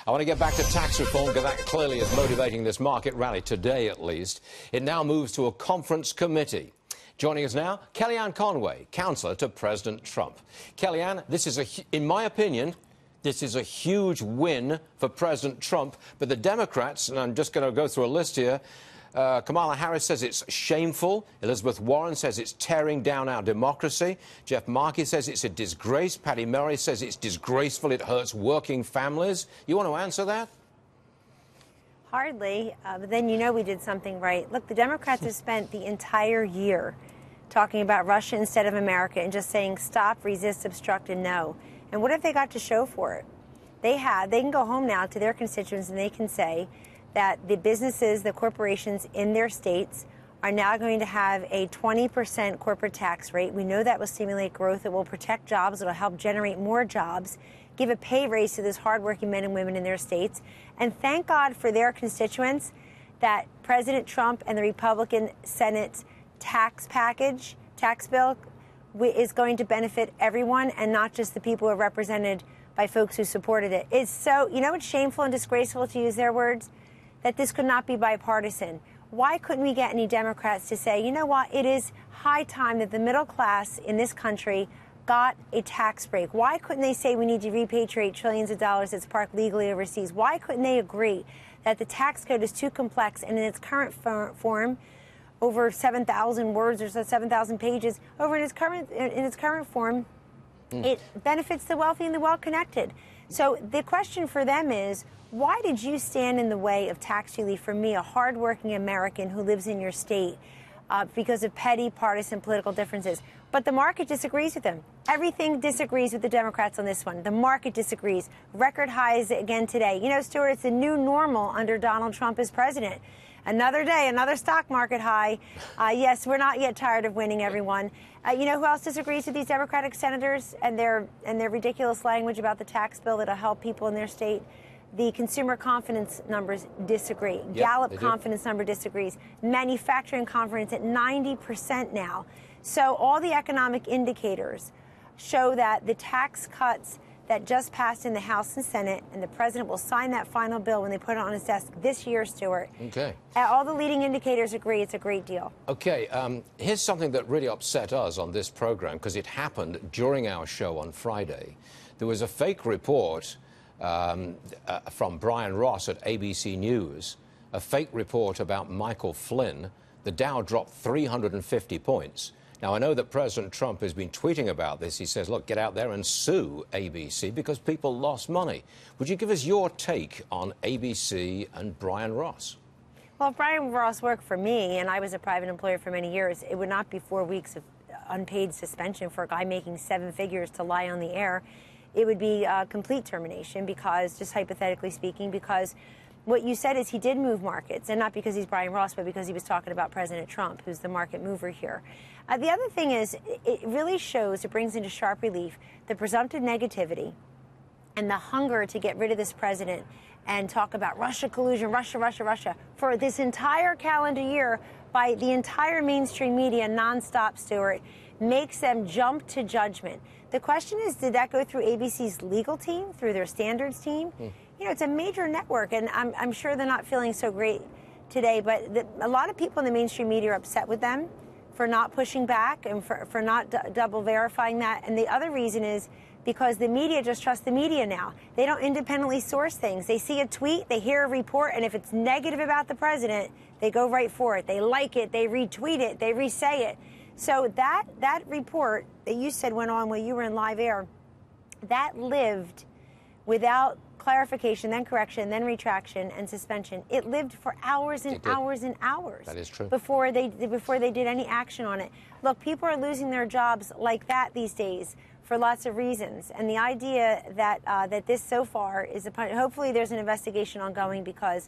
I want to get back to tax reform because that clearly is motivating this market rally today, at least. It now moves to a conference committee. Joining us now, Kellyanne Conway, counselor to President Trump. Kellyanne, this is, in my opinion, this is a huge win for President Trump. But the Democrats, and I'm just going to go through a list here, Kamala Harris says it's shameful. Elizabeth Warren says it's tearing down our democracy. Jeff Markey says it's a disgrace. Patty Murray says it's disgraceful. It hurts working families. You want to answer that? Hardly, but then you know we did something right. Look, the Democrats have spent the entire year talking about Russia instead of America and just saying stop, resist, obstruct, and no. And what have they got to show for it? They can go home now to their constituents and they can say that the businesses, the corporations in their states are now going to have a 20% corporate tax rate. We know that will stimulate growth. It will protect jobs. It will help generate more jobs, give a pay raise to those hardworking men and women in their states. And thank God for their constituents that President Trump and the Republican Senate tax bill is going to benefit everyone and not just the people who are represented by folks who supported it. It's so, you know, it's shameful and disgraceful, to use their words, that this could not be bipartisan. Why couldn't we get any Democrats to say, you know what, it is high time that the middle class in this country got a tax break? Why couldn't they say we need to repatriate trillions of dollars that's parked legally overseas? Why couldn't they agree that the tax code is too complex and in its current form, over 7,000 words or so, 7,000 pages, in its current form, it benefits the wealthy and the well-connected? So the question for them is, why did you stand in the way of tax relief for me, a hardworking American who lives in your state, because of petty partisan political differences? But the market disagrees with them. Everything disagrees with the Democrats on this one. The market disagrees. Record highs again today. You know, Stuart, it's the new normal under Donald Trump as president. Another day, another stock market high. Yes, we're not yet tired of winning, everyone. You know who else disagrees with these Democratic senators and their ridiculous language about the tax bill that'll help people in their state? The consumer confidence numbers disagree. Yep, Gallup confidence number disagrees. Manufacturing confidence at 90% now. So all the economic indicators show that the tax cuts that just passed in the House and Senate, and the president will sign that final bill when they put it on his desk this year, Stuart. Okay. All the leading indicators agree it's a great deal. Okay. Here's something that really upset us on this program, because it happened during our show on Friday. There was a fake report from Brian Ross at ABC News, a fake report about Michael Flynn. The Dow dropped 350 points. Now, I know that President Trump has been tweeting about this. He says, look, get out there and sue ABC because people lost money. Would you give us your take on ABC and Brian Ross? Well, if Brian Ross worked for me and I was a private employer for many years, it would not be 4 weeks of unpaid suspension for a guy making 7 figures to lie on the air. It would be complete termination because, just hypothetically speaking, because what you said is he did move markets, and not because he's Brian Ross, but because he was talking about President Trump, who's the market mover here. The other thing is, it really shows, it brings into sharp relief the presumptive negativity and the hunger to get rid of this president and talk about Russia collusion, Russia, Russia, Russia, for this entire calendar year by the entire mainstream media nonstop, Stuart, makes them jump to judgment. The question is, did that go through ABC's legal team, through their standards team? You know, it's a major network, and I'm sure they're not feeling so great today, but a lot of people in the mainstream media are upset with them for not pushing back and for not double verifying that. And the other reason is because the media just trusts the media now. They don't independently source things. They see a tweet, they hear a report, and if it's negative about the president, they go right for it. They like it, they retweet it, they re-say it. So that report that you said went on while you were in live air, that lived without clarification, then correction, then retraction and suspension. It lived for hours and hours and hours. That is true. Before they did any action on it. Look, people are losing their jobs like that these days for lots of reasons. And the idea that that this so far is hopefully there's an investigation ongoing, because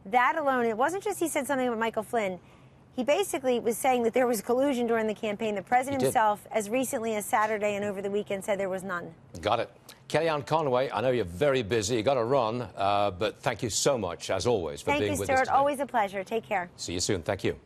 that alone, it wasn't just he said something about Michael Flynn. He basically was saying that there was collusion during the campaign. The president himself, as recently as Saturday and over the weekend, said there was none. Got it. Kellyanne Conway, I know you're very busy. You got to run, but thank you so much, as always, for being with us today. Thank you, Stuart. Always a pleasure. Take care. See you soon. Thank you.